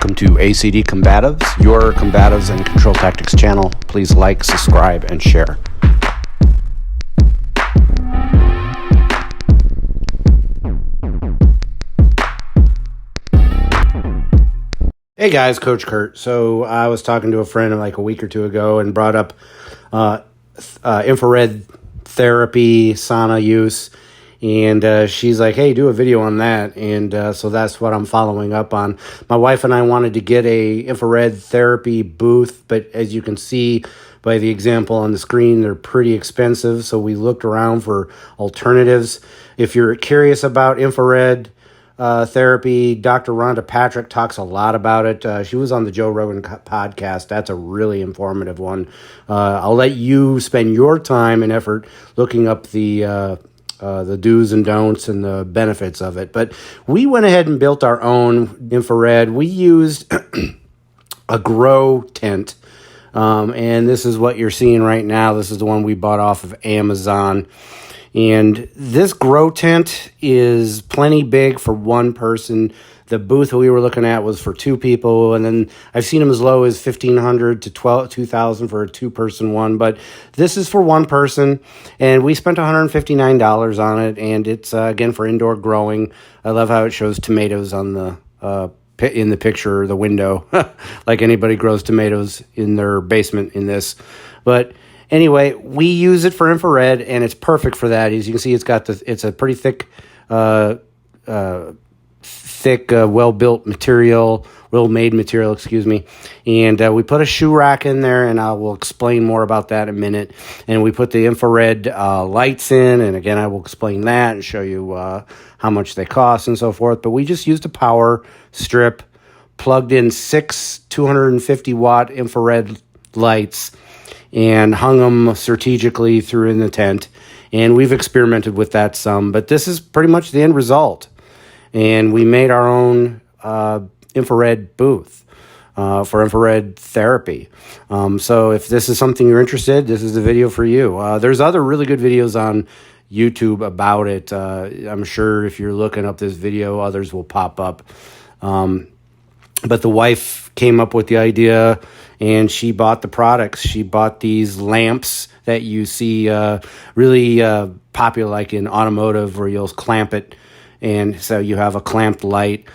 Welcome to ACD Combatives, your combatives and control tactics channel. Please like, subscribe, and share. Hey guys, Coach Kurt. So I was talking to a friend like a week or two ago and brought up infrared therapy, sauna use. And she's like, hey, do a video on that. And so that's what I'm following up on. My wife and I wanted to get a infrared therapy booth, but as you can see by the example on the screen, they're pretty expensive. So we looked around for alternatives. If you're curious about infrared therapy, Dr. Rhonda Patrick talks a lot about it. She was on the Joe Rogan podcast. That's a really informative one. I'll let you spend your time and effort looking up the do's and don'ts and the benefits of it. But we went ahead and built our own infrared. We used a grow tent. And this is what you're seeing right now. This is the one we bought off of Amazon. And this grow tent is plenty big for one person. The booth we were looking at was for two people, and then I've seen them as low as $1,500 to $2,000 for a two-person one. But this is for one person, and we spent $159 on it. And it's again for indoor growing. I love how it shows tomatoes on the in the picture, the window, like anybody grows tomatoes in their basement in this. But anyway, we use it for infrared, and it's perfect for that. As you can see, it's a pretty thick, well-built material, well-made material, excuse me. And we put a shoe rack in there, and I will explain more about that in a minute. And we put the infrared lights in, and again, I will explain that and show you how much they cost and so forth. But we just used a power strip, plugged in 6 250-watt infrared lights, and hung them strategically through in the tent. And we've experimented with that some, but this is pretty much the end result. And we made our own infrared booth for infrared therapy. So if this is something you're interested, this is the video for you. There's other really good videos on YouTube about it. I'm sure if you're looking up this video, others will pop up. But the wife came up with the idea, and she bought the products. She bought these lamps that you see really popular, like in automotive, where you'll clamp it. And so you have a clamped light.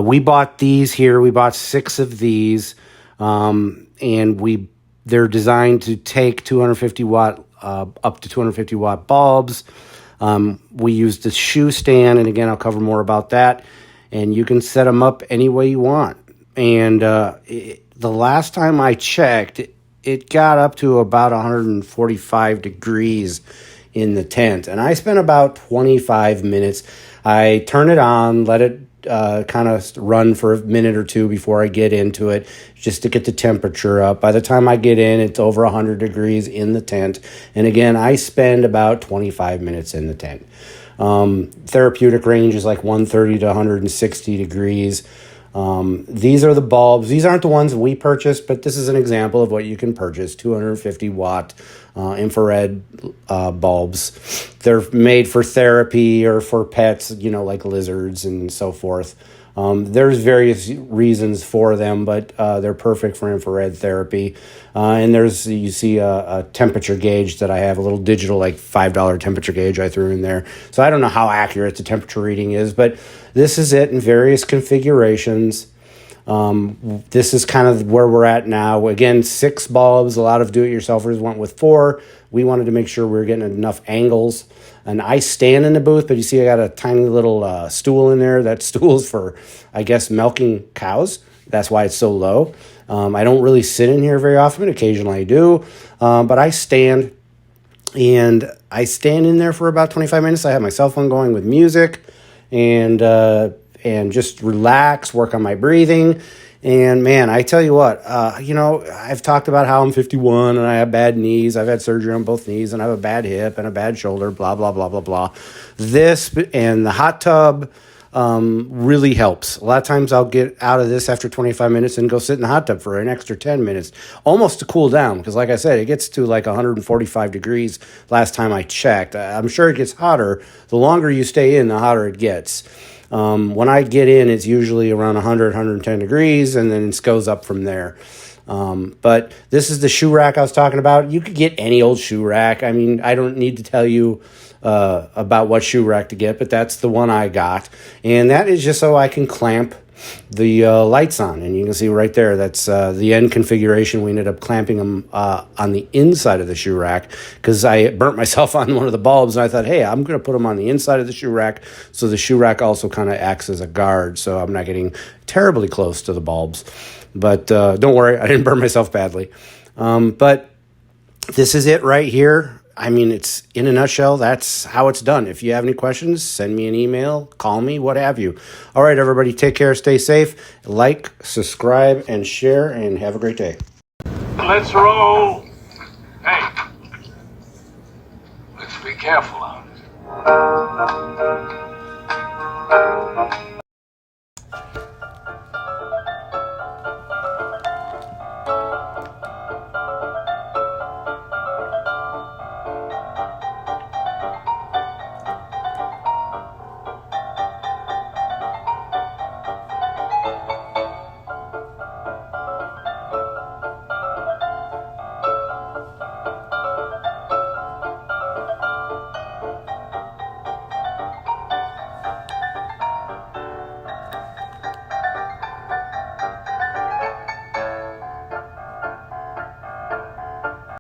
We bought these here. We bought 6 of these, and they're designed to take 250 watt up to 250 watt bulbs. We used the shoe stand, and again, I'll cover more about that. And you can set them up any way you want. And the last time I checked, it got up to about 145 degrees in the tent, and I spent about 25 minutes. I turn it on, let it kind of run for a minute or two before I get into it, just to get the temperature up. By the time I get in, it's over 100 degrees in the tent. And again, I spend about 25 minutes in the tent. Therapeutic range is like 130 to 160 degrees. These are the bulbs. These aren't the ones we purchased, but this is an example of what you can purchase, 250 watt infrared bulbs. They're made for therapy or for pets, like lizards and so forth. There's various reasons for them, but they're perfect for infrared therapy. And you see a temperature gauge that I have, a little digital, like $5 temperature gauge I threw in there. So I don't know how accurate the temperature reading is, but this is it in various configurations. This is kind of where we're at now. Again, 6 bulbs. A lot of do-it-yourselfers went with 4. We wanted to make sure we were getting enough angles. And I stand in the booth, but you see I got a tiny little stool in there. That stool's for, I guess, milking cows. That's why it's so low. I don't really sit in here very often. Occasionally I do. But I stand, and I stand in there for about 25 minutes. I have my cell phone going with music, and just relax, work on my breathing. And man, I tell you what, I've talked about how I'm 51 and I have bad knees. I've had surgery on both knees, and I have a bad hip and a bad shoulder, blah, blah, blah, blah, blah. This and the hot tub really helps. A lot of times I'll get out of this after 25 minutes and go sit in the hot tub for an extra 10 minutes, almost to cool down. Because like I said, it gets to like 145 degrees last time I checked. I'm sure it gets hotter. The longer you stay in, the hotter it gets. When I get in, it's usually around 100, 110 degrees, and then it goes up from there. But this is the shoe rack I was talking about. You could get any old shoe rack. I mean, I don't need to tell you about what shoe rack to get, but that's the one I got. And that is just so I can clamp the lights on. And you can see right there, that's the end configuration. We ended up clamping them on the inside of the shoe rack because I burnt myself on one of the bulbs. And I thought, hey, I'm going to put them on the inside of the shoe rack. So the shoe rack also kind of acts as a guard. So I'm not getting terribly close to the bulbs. But don't worry, I didn't burn myself badly. But this is it right here. I mean, it's in a nutshell, that's how it's done. If you have any questions, send me an email, call me, what have you. All right, everybody, take care, stay safe, like, subscribe, and share, and have a great day. Let's roll. Hey, let's be careful out.